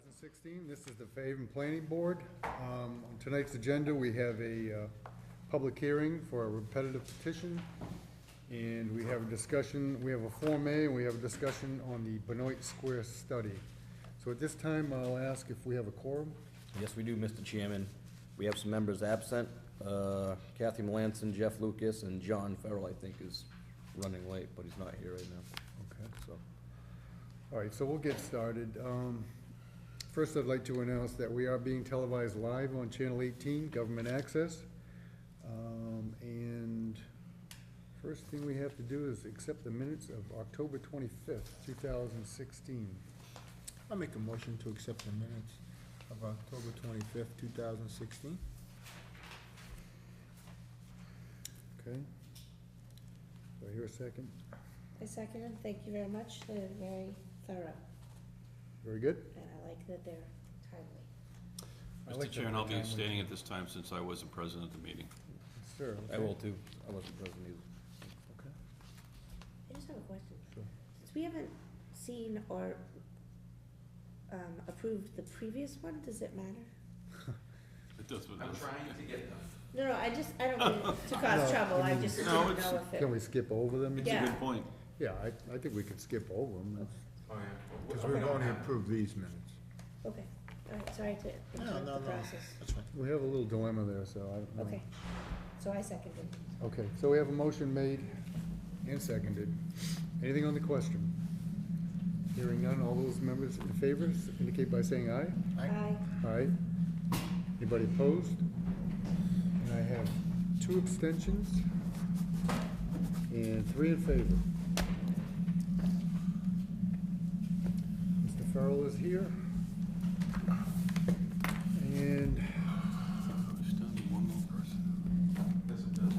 2016. This is the Fairhaven Planning Board. On tonight's agenda, we have a public hearing for a repetitive petition, and we have a discussion, we have a Form A, and we have a discussion on the Benoit Square study. So at this time, I'll ask if we have a quorum. Yes, we do, Mr. Chairman. We have some members absent. Kathy Melanson, Jeff Lucas, and John Farrell, I think, is running late, but he's not here right now. Okay. So, all right, so we'll get started. First, I'd like to announce that we are being televised live on Channel 18, Government Access. And first thing we have to do is accept the minutes of October 25th, 2016. I'll make a motion to accept the minutes of October 25th, 2016. Okay. Do I hear a second? I second it. Thank you very much. They're very thorough, Very good. and I like that they're timely. I like Mr. Chairman, I'll be that. abstaining at this time since I wasn't present at the meeting. Sir. I will too. I wasn't present either. Okay. I just have a question. Sure. Since we haven't seen or approved the previous one, does it matter? It does what it I'm does. trying to get them. No, I don't mean to cause trouble. I just No, didn't it's- know if it. Can we skip over them? It's a Yeah. good point. Yeah, I think we could skip over them. That's- Oh, yeah. Because we've only approved these minutes. Okay. All right. Sorry to interrupt the process. That's fine. We have a little dilemma there, so I don't know. Okay. So I seconded. Okay, so we have a motion made and seconded. Anything on the question? Hearing none, all those members in favor indicate by saying aye. Aye. Aye. Anybody opposed? And I have 2 abstentions and 3 in favor. Mr. Farrell is here. And There's still need one more person. Yes, it does.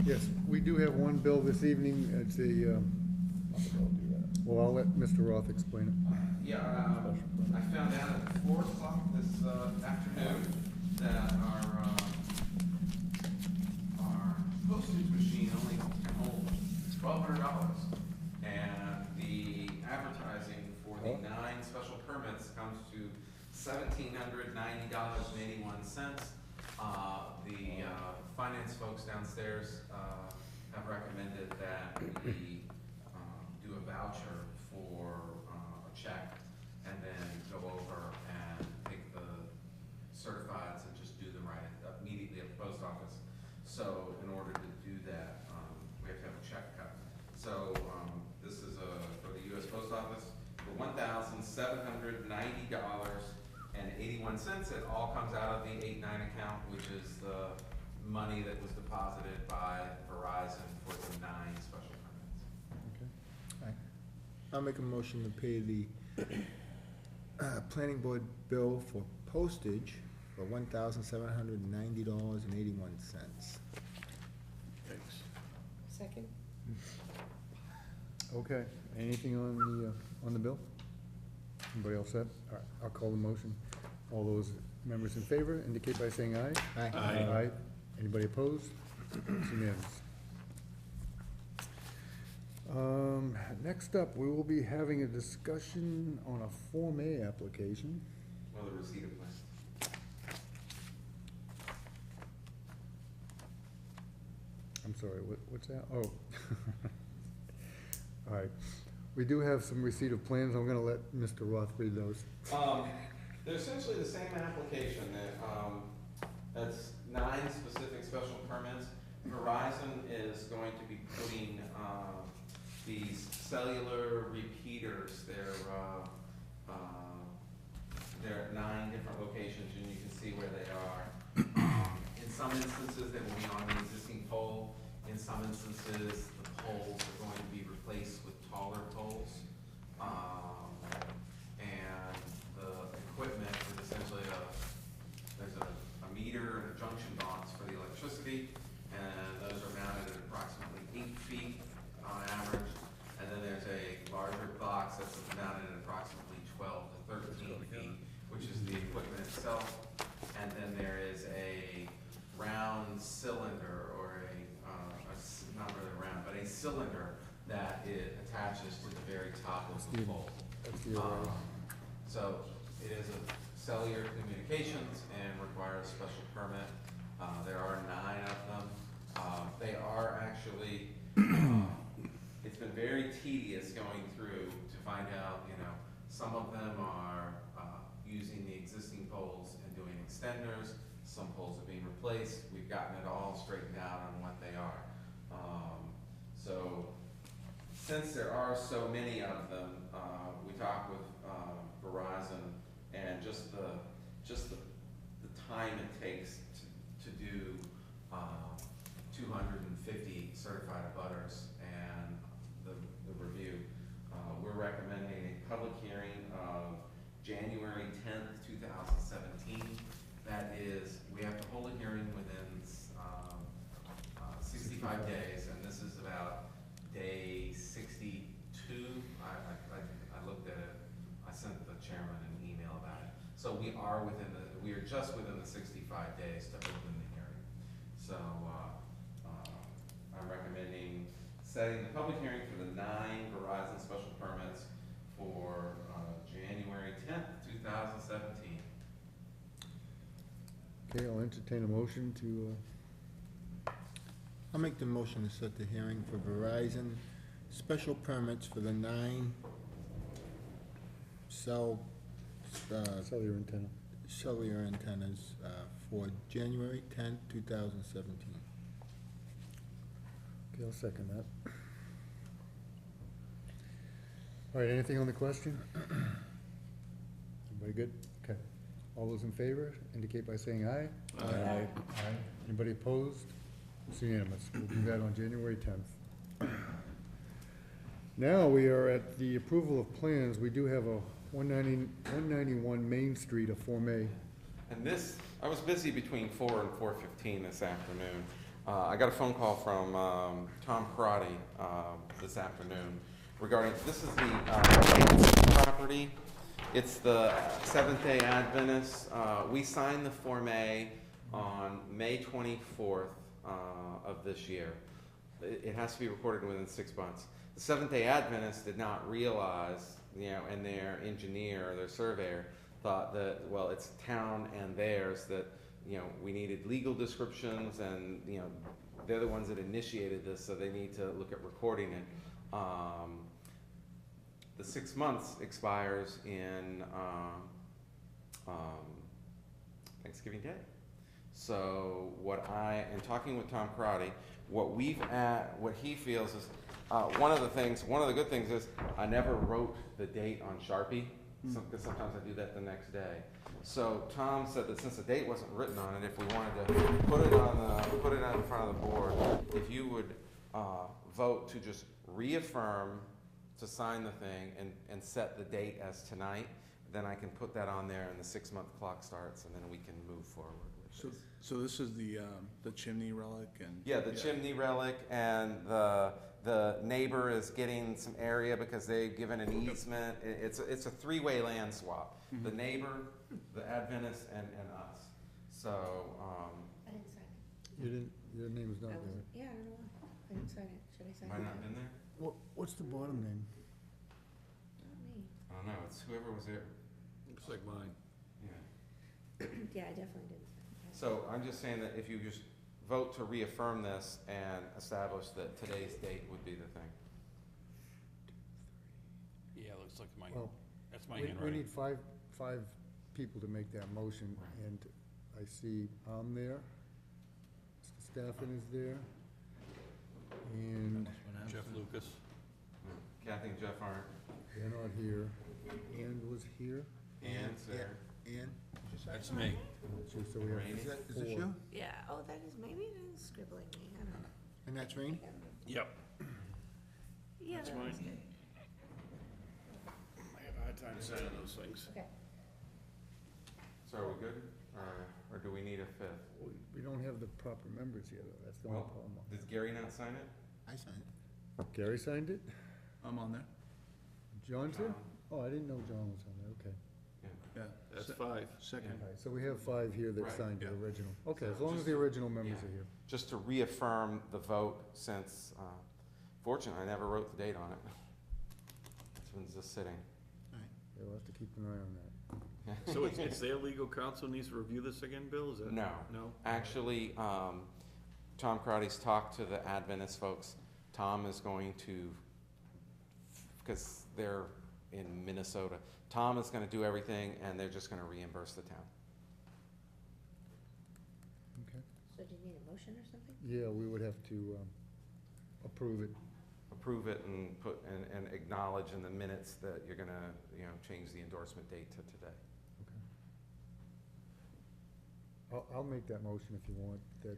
yes, we do have one bill this evening. It's a, well, I'll let Mr. Roth explain it. Yeah, I found out at 4 o'clock this afternoon that our postage machine only can hold $1,200. And the advertising for the 9 special permits comes to $1,790.81. The finance folks downstairs have recommended that we do a voucher for a check and then go over and take the certifieds and just do them right immediately at the post office. So in order to do that, we have to have a check cut. So this is for the U.S. Post Office for $1,790.81. It all comes out of the 89 account, which is the money that was deposited by Verizon for the 9 special permits. Okay. I'll make a motion to pay the planning board bill for postage for $1,790.81. Thanks. Second. Okay, anything on the bill? Anybody else set? All right, I'll call the motion. All those members in favor indicate by saying aye. Aye. Aye. Anybody opposed? It's unanimous. Next up, we will be having a discussion on a Form A application. Well, the receipt of plans. I'm sorry, what's that? Oh. All right. We do have some receipt of plans. I'm gonna let Mr. Roth read those. They're essentially the same application. That's 9 specific special permits. Verizon is going to be putting these cellular repeaters. They're at 9 different locations, and you can see where they are. In some instances, they will be on the existing pole. In some instances, the poles are going to be replaced with taller poles. And the equipment is essentially there's a meter and a junction box for the electricity, and those are mounted at approximately 8 feet on average. And then there's a larger box that's mounted at approximately 12 to 13 feet, which is the equipment itself. And then there is a round cylinder, or not really round, but a cylinder that it attaches to the very top of the pole. That's the array. So it is a cellular communications and requires a special permit. There are 9 of them. They are actually, it's been very tedious going through to find out, some of them are using the existing poles and doing extenders. Some poles are being replaced. We've gotten it all straightened out on what they are. So since there are so many of them, we talked with Verizon, and just the time it takes to do 250 certified abutters and the review. We're recommending a public hearing of January 10th, 2017. That is, we have to hold a hearing within 65 days, and this is about day 62. I looked at it. I sent the chairman an email about it. So we are just within the 65 days to open the hearing. So I'm recommending setting the public hearing for the 9 Verizon special permits for January 10th, 2017. Okay, I'll entertain a motion to, I'll make the motion to set the hearing for Verizon special permits for the 9 sell your antenna. cellular antennas for January 10th, 2017. Okay, I'll second that. All right, anything on the question? Everybody good? Okay. All those in favor indicate by saying aye. Aye. Aye. Anybody opposed? It's unanimous. We'll do that on January 10th. Now we are at the approval of plans. We do have a 191 Main Street, a Form A. And this, I was busy between 4 and 4:15 this afternoon. I got a phone call from Tom Karate this afternoon regarding, this is the property. It's the Seventh-day Adventist. We signed the Form A on May 24th of this year. It has to be recorded within 6 months. The Seventh-day Adventists did not realize, and their engineer, their surveyor, thought that, well, it's town and theirs, that, we needed legal descriptions, and, they're the ones that initiated this, so they need to look at recording it. The 6 months expires in Thanksgiving Day. So in talking with Tom Karate, what he feels is, one of the good things is I never wrote the date on Sharpie, because sometimes I do that the next day. So Tom said that since the date wasn't written on it, if we wanted to put it out in front of the board, if you would vote to just reaffirm to sign the thing and set the date as tonight, then I can put that on there and the 6-month clock starts, and then we can move forward with this. So this is the chimney relic and? Yeah, the chimney relic, and the neighbor is getting some area because they've given an easement. It's a 3-way land swap. The neighbor, the Adventist, and us. So, I didn't sign it. You didn't, your name was I not wasn't, there. yeah, I don't know why. I didn't sign it. Should I sign it? am I not in there? What's the bottom name? Not me. I don't know, it's whoever was there. Looks like mine. Yeah. Yeah, I definitely didn't sign it. So I'm just saying that if you just vote to reaffirm this and establish that today's date would be the thing. Yeah, looks like mine. Well, That's my we handwriting. need five people to make that motion, and I see I'm there, Mr. Staffen is there, and Jeff Lucas. Kathy and Jeff aren't. they're not here. Ann was here, Ann's there. Ian? That's me. so we have Rainey? Is this four. you? Yeah, oh, that is, maybe it is scribbling me, I don't know. And that's Rainey? Yep. Yeah, That's that mine. was good. I have a hard time signing those things. Okay. So are we good? Or do we need a 5th? We don't have the proper members here, though, that's the only Well, problem. does Gary not sign it? I signed it. Gary signed it? I'm on there. John's here? Oh, I didn't know John was on there, okay. Yeah, that's 5. Second. All right, so we have 5 here that Right, signed the yeah. original. Okay, So as long as just- the original members yeah. are here. Just to reaffirm the vote, since Fortunately, I never wrote the date on it. It's been just sitting. Yeah, we'll have to keep an eye on that. So it's their legal counsel needs to review this again, Bill, is that? No. No? Actually, Tom Crowdy's talked to the Adventist folks. Tom is going to, because they're in Minnesota, Tom is gonna do everything, and they're just gonna reimburse the town. Okay. So do you need a motion or something? Yeah, we would have to approve it. Approve it and and acknowledge in the minutes that you're gonna, change the endorsement date to today. Okay. I'll make that motion if you want, that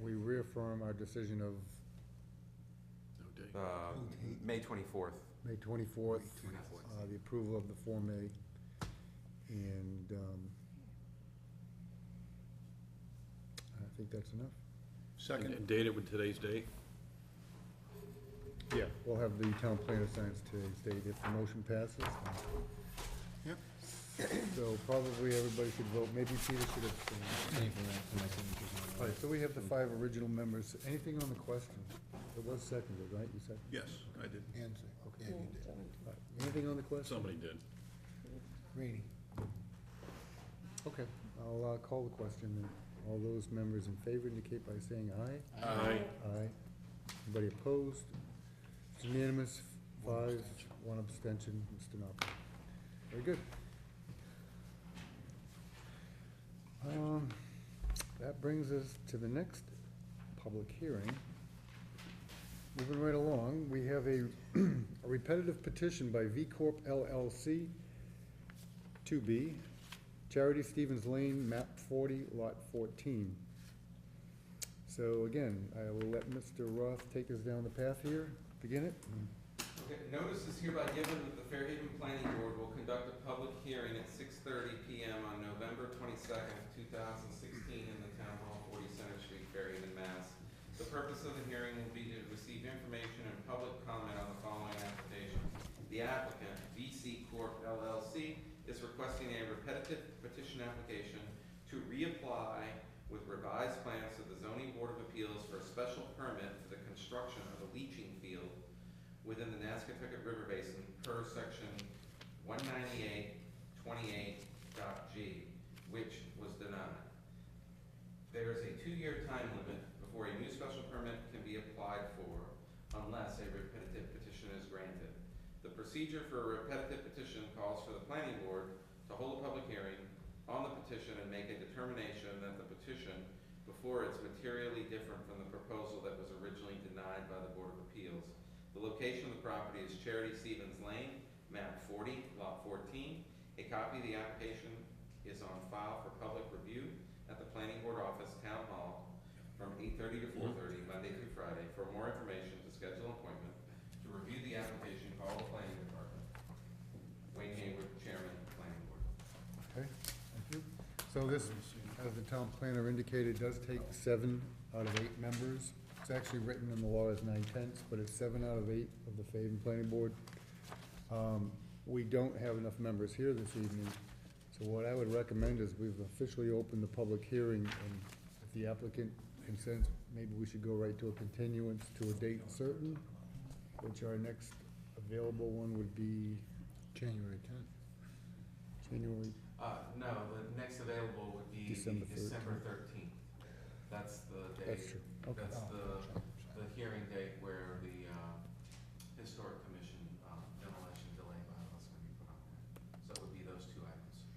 we reaffirm our decision of No date. May 24th. May 24th, the approval of the Form A. And I think that's enough. And date it with today's date? Yeah, we'll have the town planner sign today's date if the motion passes. Yep. So probably everybody should vote, maybe Peter should abstain. All right, so we have the 5 original members. Anything on the question? It was seconded, right, you said? Yes, I did. And, yeah, you did. All right, anything on the question? Somebody did. Rainey. Okay, I'll call the question, and all those members in favor indicate by saying aye. Aye. Aye. Anybody opposed? It's unanimous, 5, 1 abstention, Mr. Knopf. Very good. That brings us to the next public hearing. Moving right along, we have a repetitive petition by V Corp LLC, 2B, Charity Stevens Lane, map 40, lot 14. So again, I will let Mr. Roth take us down the path here, begin it. Okay, notice is hereby given that the Fairhaven Planning Board will conduct a public hearing at 6:30 PM on November 22nd, 2016 in the Town Hall, 40 Center Street, Fairhaven, Mass. The purpose of the hearing will be to receive information and public comment on the following application. The applicant, VC Corp. LLC, is requesting a repetitive petition application to reapply with revised plans to the Zoning Board of Appeals for a special permit for the construction of a leaching field within the Nascatucket River Basin per section 198.28.g, which was denied. There is a 2-year time limit before a new special permit can be applied for unless a repetitive petition is granted. The procedure for a repetitive petition calls for the planning board to hold a public hearing on the petition and make a determination that the petition before it's materially different from the proposal that was originally denied by the Board of Appeals. The location of the property is Charity Stevens Lane, map 40, lot 14. A copy of the application is on file for public review at the Planning Board Office, Town Hall, from 8:30 to 4:30, Monday through Friday. For more information, to schedule an appointment, to review the application, call the Planning Department. Wayne Hayward, Chairman of the Planning Board. Okay, thank you. So this, as the town planner indicated, does take 7 out of 8 members. It's actually written in the law as 9/10, but it's 7 out of 8 of the Faven Planning Board. We don't have enough members here this evening, so what I would recommend is we've officially opened the public hearing, and if the applicant consents, maybe we should go right to a continuance to a date certain, which our next available one would be January 10th. January. No, the next available would be December December 13th. That's the date. That's true, okay. That's the hearing date where the Historic Commission demolition delay bylaw is going to be put on there. So it would be those 2 items.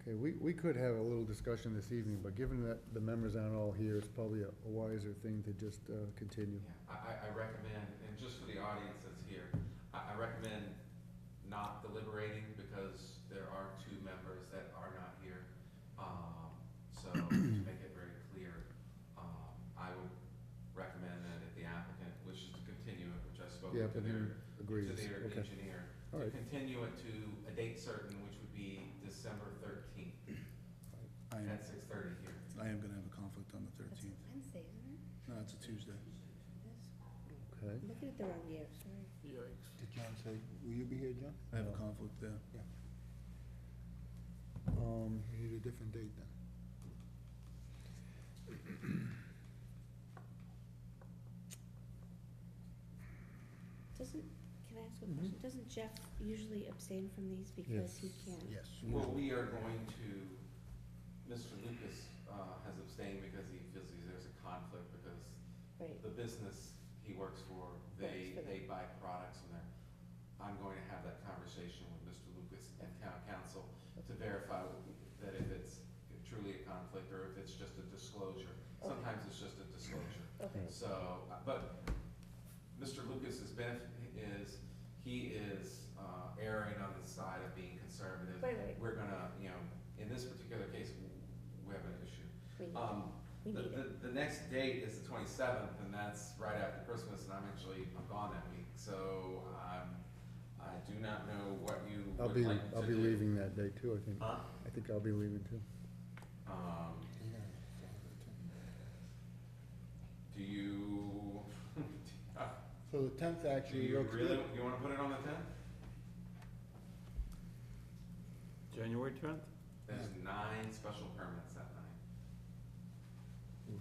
Okay, we could have a little discussion this evening, but given that the members aren't all here, it's probably a wiser thing to just continue. Yeah, I recommend, and just for the audience that's here, I recommend not deliberating because there are 2 members that are not here. So to make it very clear, I would recommend that if the applicant wishes to continue it, which I spoke Yeah, to but their, agrees, to their okay. engineer, All to right. continue it to a date certain, which would be December 13th I am, at 6:30 here. I am gonna have a conflict on the That's 13th. Wednesday, isn't it? No, it's a Tuesday. It is. Okay, I'm looking at the wrong year, sorry. Yikes. Did John say, will you be here, John? I have a No. conflict there. We need a different date then. Can I ask a question? Doesn't Jeff usually abstain from these because he Yes. can't? Yes. Well, we are going to, Mr. Lucas has abstained because he feels there's a conflict because Right, the business he works for, Works for them. they buy products from there. I'm going to have that conversation with Mr. Lucas and town council to verify that if it's truly a conflict or if it's just a disclosure. Okay. Sometimes it's just a disclosure. okay, So, but Mr. Lucas's benefit is, he is erring on the side of being conservative. right, We're gonna, in this particular case, we have an issue. we need, we The, need it. the next date is the 27th, and that's right after Christmas, and I'm gone that week. So, I do not know what you I'll would be, like to do. I'll be leaving that day too, I think. Huh? I think I'll be leaving too. Do you, So the tenth do actually you looks really, good. you wanna put it on the 10th? January 10th? There's 9 special permits that night.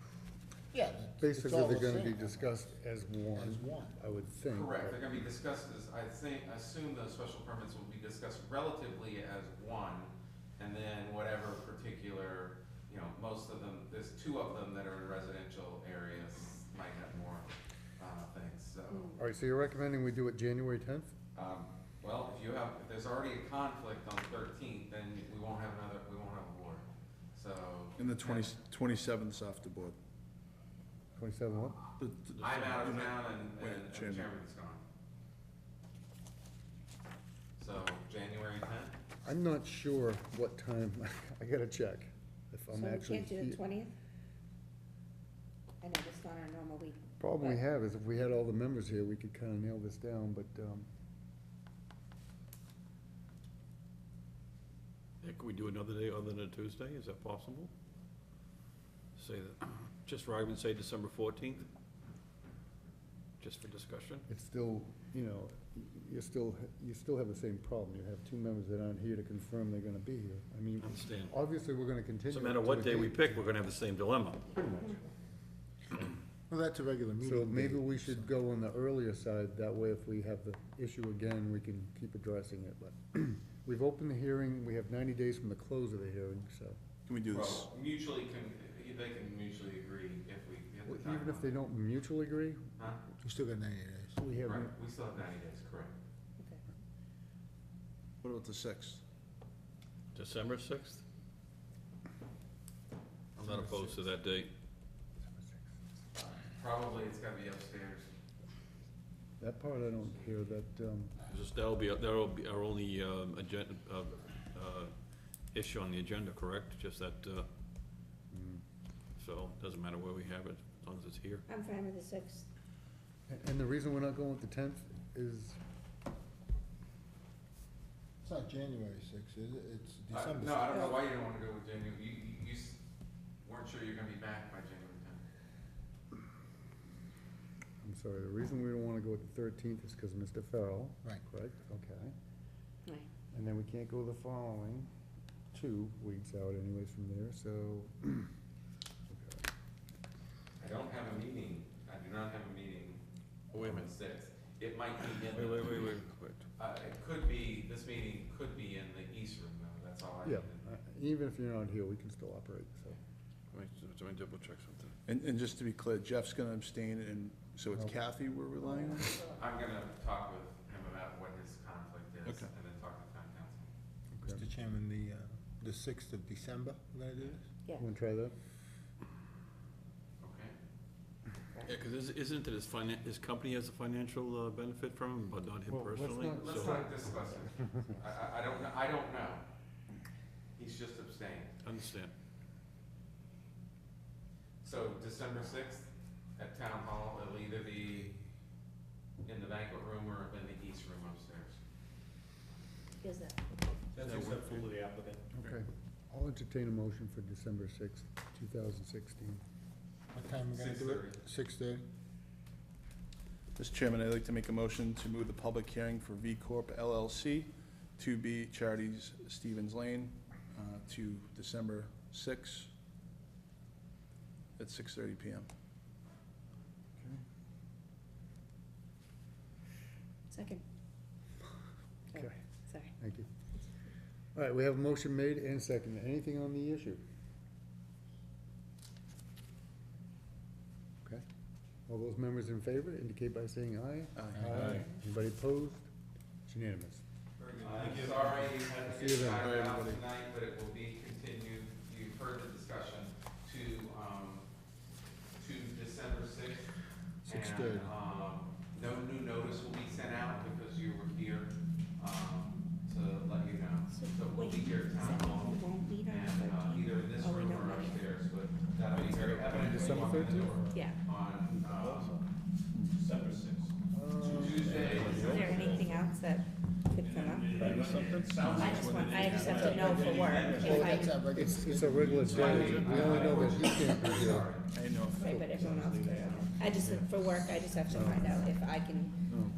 Yeah. Basically, they're gonna be discussed as As one, one. I would think. Correct, but- they're gonna be discussed as, I assume those special permits will be discussed relatively as one, and then whatever particular, most of them, there's 2 of them that are in residential areas, might have more, things, so. All right, so you're recommending we do it January 10th? Well, if there's already a conflict on the 13th, then we won't have a board, so. And the 27th's off the board. 27 what? I'm out of town Wait, and the Chairman. chairman's gone. So, January 10th? I'm not sure what time, I gotta check if So I'm we actually can't do the here. 20th? I know it's not our normal week. Problem we but- have is if we had all the members here, we could kinda nail this down, but, Yeah, could we do another day other than a Tuesday? Is that possible? Say that, just for argument's sake, December 14th? Just for discussion? it's still, you still have the same problem. You have 2 members that aren't here to confirm they're gonna be here. I mean, Understand. obviously, we're gonna continue. So no matter to what a day we date. pick, we're gonna have the same dilemma. Pretty much. Well, that's a regular meeting. So maybe date, we should so. go on the earlier side, that way if we have the issue again, we can keep addressing it, but we've opened the hearing, we have 90 days from the close of the hearing, so. Can we do this? Well, they can mutually agree if we get the time. Even if they don't mutually agree, Huh? We still got 90 days. we have, Right, we still have 90 days, correct. Okay. What about the 6th? December 6th? I'm not opposed to that date. Probably it's gotta be upstairs. that part I don't hear, that, Just, that'll be our only, agenda, issue on the agenda, correct? Just that, so, doesn't matter where we have it, as long as it's here. I'm fine with the 6th. and the reason we're not going with the 10th is, It's not January sixth, is it? It's December. No, I don't know 6th. why you don't wanna go with January, you weren't sure you're gonna be back by January 10th. I'm sorry, the reason we don't wanna go with the 13th is because Mr. Farrell. Right. Correct, okay. Right. And then we can't go the following 2 weeks out anyways from there, so. Okay. I don't have a meeting, I do not have a meeting Oh, wait a on minute. the 6th. It might be in Wait, the. wait. It could be, this meeting could be in the East Room though, that's all I Yeah, needed. even if you're not here, we can still operate, so. Let me double check something. And just to be clear, Jeff's gonna abstain, and so it's Okay. Kathy we're relying on? I'm gonna talk with him about what his conflict is, Okay. and then talk to town council. Okay. Mr. Chairman, the 6th of December, we're gonna do this? Yeah. Wanna try that? Okay? Yeah, because isn't it his company has a financial benefit from him, but not him Well, let's personally? not- Let's So, not discuss it. I don't know. He's just abstained. understand. So December 6th at Town Hall, it'll either be in the banquet room or in the East Room upstairs. Is that, That's acceptable to the applicant. Okay. I'll entertain a motion for December 6th, 2016. What time we gonna do it? 6:30? Mr. Chairman, I'd like to make a motion to move the public hearing for V Corp LLC, 2B Charities Stevens Lane, to December 6th at 6:30 PM. Second. Oh, Okay, sorry. thank you. All right, we have a motion made and seconded. Anything on the issue? Okay. All those members in favor indicate by saying aye. Aye. Anybody opposed? It's unanimous. I'm sorry you had to See you get then. tired Bye, out everybody. tonight, but it will be continued, you've heard the discussion, to December sixth. 6:30. No new notice will be sent out because you were here, to let you know. So So we'll wait, be here does at that town mean we hall, won't meet on and, the 13th? either in this Oh, we room don't or know yet. upstairs, but that'll be very evident when you December walk in the 13th? door Yeah. on, Tuesday. Is there anything else that could come up? Something? I just have to know for work if I, It's a regular day. We only know that he can't be here. I know. right, but everyone else can. I just, for work, I just have to find out if I can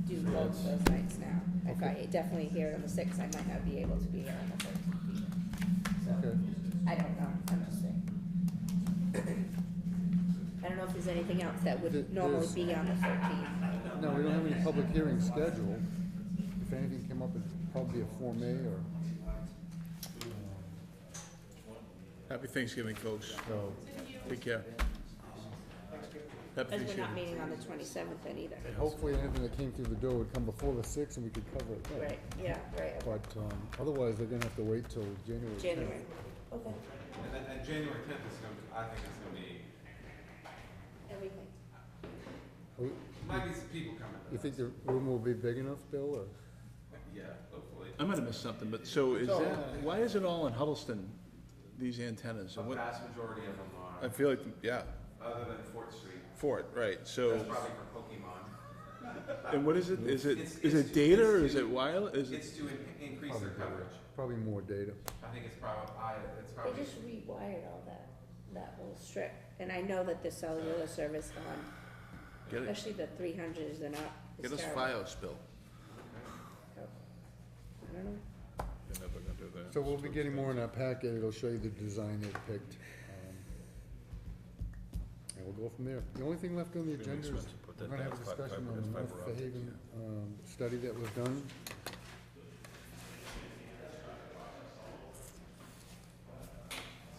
do both of those nights now. If I definitely hear on the sixth, I might not be able to be here on the 13th. So, Okay. I don't know, I'm just saying. I don't know if there's anything else that There- would normally there's- be on the 13th. No, we don't have any public hearings scheduled. If anything came up, it'd probably be a Form A or, Happy Thanksgiving, folks. so. Take care. Happy Because we're not Thanksgiving. meeting on the 27th then either. And hopefully anything that came through the door would come before the 6th and we could cover it then. Right, yeah, right, But, otherwise, they're gonna have to wait till January 10th. January. Okay. And January tenth is gonna be, I think it's gonna be, Everything. might be some people coming. to You think us. the room will be big enough, Bill, or? Yeah, hopefully. I might have missed something, but so is that, why is it all in Huddleston, these antennas? A And what, vast majority of them I are, feel like, yeah, other than Fort Street. Fort, right, That's so, probably for Pokemon. and what is it? Is it, It's- is it's- it data or it's is to- it wireless? Is it, It's to increase their coverage. Probably more data. I think it's it's They probably, just rewired all that whole strip, and I know that the cellular service gone, get it, especially the 300s, they're not, get it's us terrible. FiOS bill. I don't know. They're never gonna do that. So we'll be getting more in our packet. It'll show you the design they picked. And we'll go from there. The only thing left on the It's gonna be agenda is expensive to put we're that gonna have a down. Fiber- discussion on it's the North fiber optic, Fairhaven, study that was done.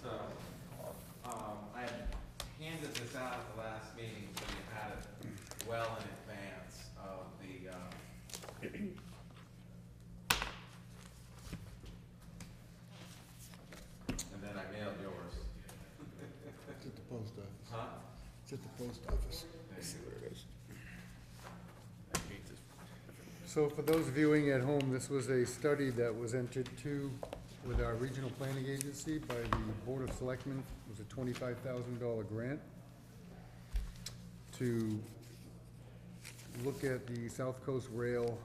so, I had handed this out at the last meeting, so you had it well in advance of the, and then I mailed yours. It's at the post office. Huh? It's at the post office. See where it is. I hate this. So for those viewing at home, this was a study that was entered to with our regional planning agency by the Board of Selectmen. It was a $25,000 grant to look at the South Coast Rail,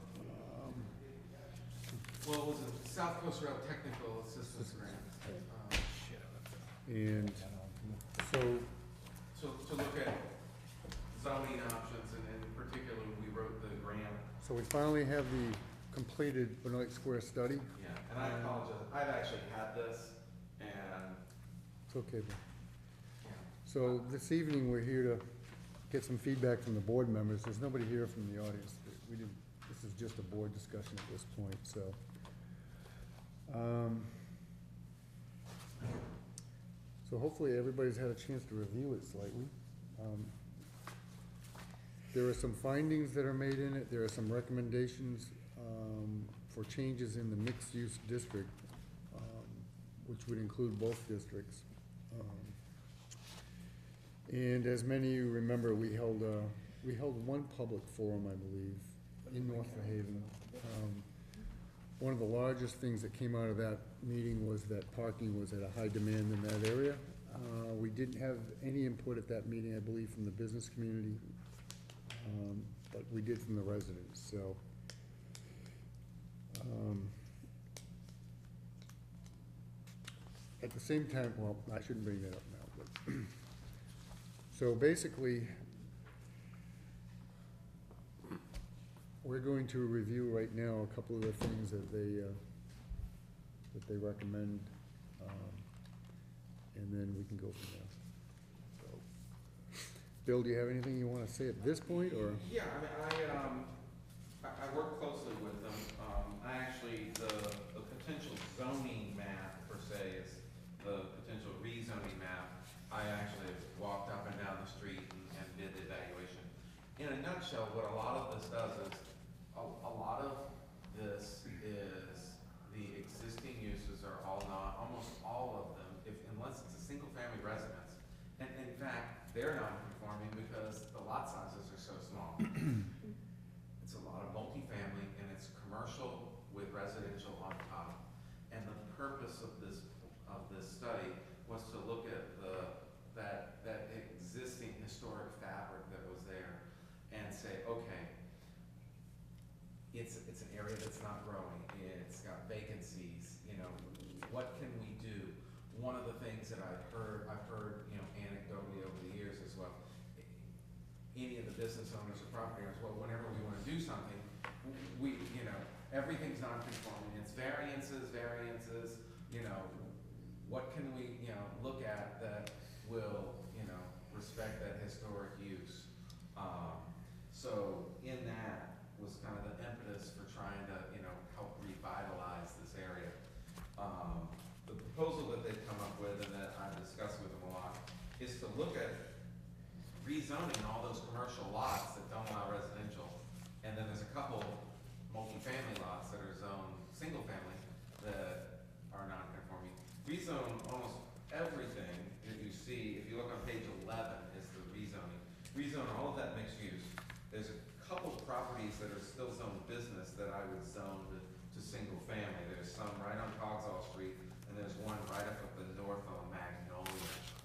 Well, it was a South Coast Rail Technical Assistance Grant. and so, So to look at zoning options, and in particular, we wrote the grant. so we finally have the completed Benoit Square study. Yeah, and I apologize, I've actually had this, and, It's okay, Bill. yeah. So this evening, we're here to get some feedback from the board members. There's nobody here from the audience. We didn't, this is just a board discussion at this point, so. So hopefully everybody's had a chance to review it slightly. There are some findings that are made in it. There are some recommendations for changes in the mixed-use district, which would include both districts. And as many of you remember, we held one public forum, I believe, in North Fairhaven. One of the largest things that came out of that meeting was that parking was at a high demand in that area. We didn't have any input at that meeting, I believe, from the business community, but we did from the residents, so. At the same time, well, I shouldn't bring that up now, but, so basically, we're going to review right now a couple of the things that they recommend, and then we can go from there. So, Bill, do you have anything you wanna say at this point, or? Yeah, I mean, I work closely what a lot of this does is, a lot of this is the existing uses are all not, almost all of them, unless it's a single-family residence. And in fact, they're non-conforming because the lot sizes are so small. It's a lot of multifamily and it's commercial with residential on top. And the purpose of this study was to look at that existing historic fabric that was there and say, okay, it's an area that's not growing, it's got vacancies, you know, what can we do? One of the things that I've heard, you know, anecdotally over the years as well, any of the business owners or property owners, well, whenever we wanna do something, we, you know, everything's non-conforming, it's variances, you know, what can we, you know, look at that will, you know, respect that historic use? So in that was kind of the impetus for trying to, you know, help revitalize this area. The proposal that they've come up with and that I've discussed with them a lot is to look at rezoning all those commercial lots that don't allow residential. And then there's a couple multifamily lots that are zoned single family that are non-conforming. Rezone almost everything that you see, if you look on page 11, is the rezoning. Rezone all of that mixed use. There's a couple properties that are still zoned business that I would zone to single family. There's some right on Cogswell Street, and there's one right up at the north on Magnolia.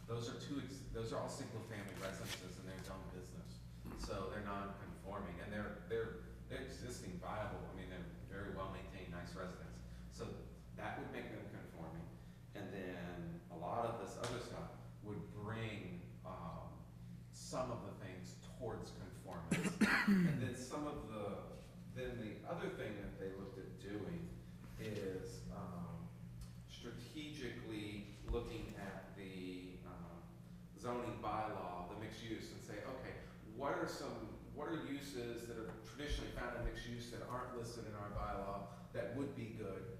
Those are all single family residences and they're zoned business. So they're non-conforming and they're existing viable. I mean, they're very well maintained, nice residents. So that would make them conforming. And then a lot of this other stuff would bring some of the things towards conformance. And then the other thing that they looked at doing is strategically looking at the zoning bylaw, the mixed use, and say, okay, what are uses that are traditionally found in mixed use that aren't listed in our bylaw that would be good?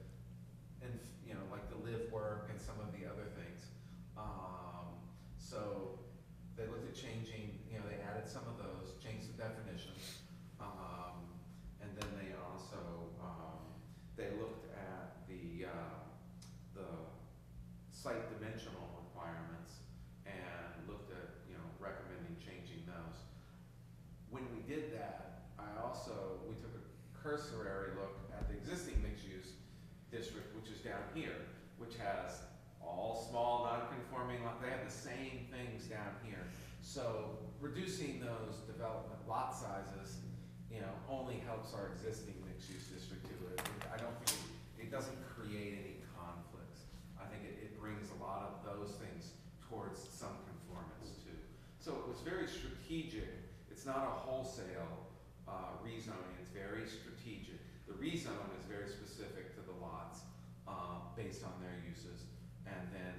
And, you know, like the live work and some of the other things. So they looked at changing, you know, they added some of those, changed the definitions. And then they also, they looked at the site dimensional requirements and looked at, you know, recommending changing those. When we did that, we took a cursory look at the existing mixed-use district, which is down here, which has all small non-conforming lots. They have the same things down here. So reducing those development lot sizes, you know, only helps our existing mixed-use district too. I don't think it doesn't create any conflicts. I think it brings a lot of those things towards some conformance too. So it was very strategic. It's not a wholesale rezoning, it's very strategic. The rezone is very specific to the lots based on their uses, and then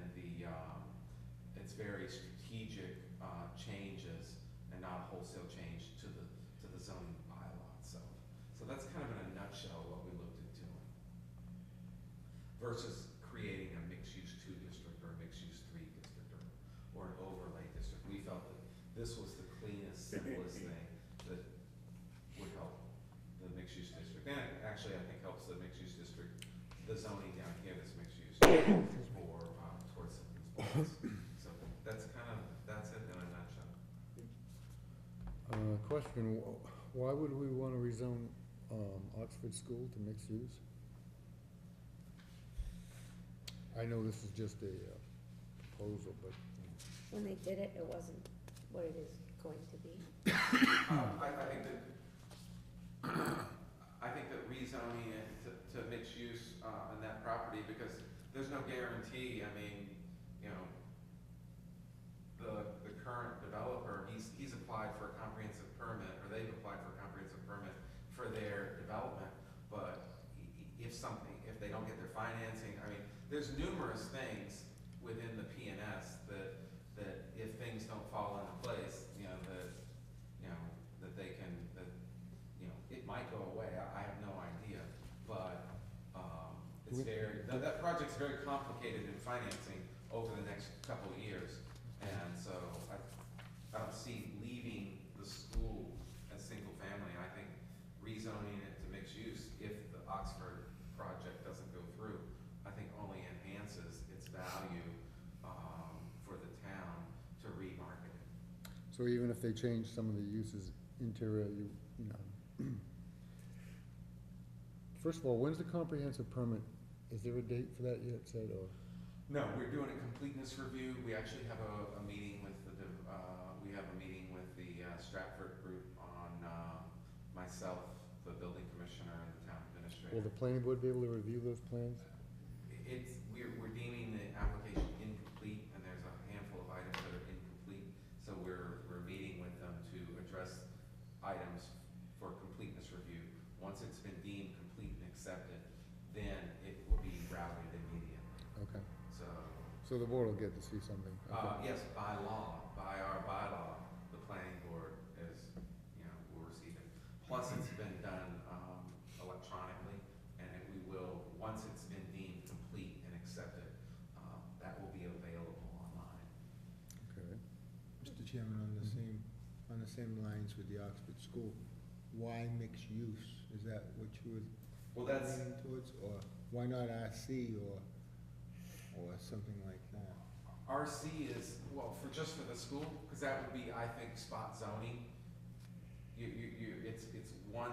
it's very strategic changes and not a wholesale change to the zoning bylaw itself. So that's kind of in a nutshell what we looked at doing versus creating a mixed-use 2 district or a mixed-use 3 district or an overlay district. We felt that this was the cleanest, simplest thing that would help the mixed-use district. And it actually, I think, helps the mixed-use district, the zoning down here that's mixed-use or towards Simmons Place. So that's it in a nutshell. Question, why would we want to rezone Oxford School to mixed use? I know this is just a proposal, but. When they did it, it wasn't what it is going to be. I think that rezoning it to mixed use on that property, because there's no guarantee. I mean, you know, the current developer, he's applied for a comprehensive permit, or they've applied for a comprehensive permit for their development. But if they don't get their financing, I mean, there's numerous things within the P&S that if things don't fall into place, it might go away. I have no idea, but that project's very complicated in financing over the next couple of years, and so I don't see leaving the school as single family. I So even if they change some of the uses interior, you know. First of all, when's the comprehensive permit? Is there a date for that yet said, or? No, we're doing a completeness review. We actually have a meeting with we have a meeting with the Stratford group on, myself, the building commissioner, and the town Will administrator. the planning board be able to review those plans? We're deeming the application incomplete, and there's a handful of items that are incomplete. So we're meeting with them to address items for completeness review. Once it's been deemed complete and accepted, then it will be routed immediately. Okay, So, so the board will get to see something. Okay. yes, by law, by our bylaw, the planning board is, will receive it. Plus, it's been done, electronically, and we will, once it's been deemed complete and accepted, that will be available online. Okay. Mr. Chairman, on the same lines with the Oxford School, why mixed use? Is that what you Well, were that's, leaning towards, or why not RC or something like that? RC is, well, just for the school, because that would be, I think, spot zoning. It's one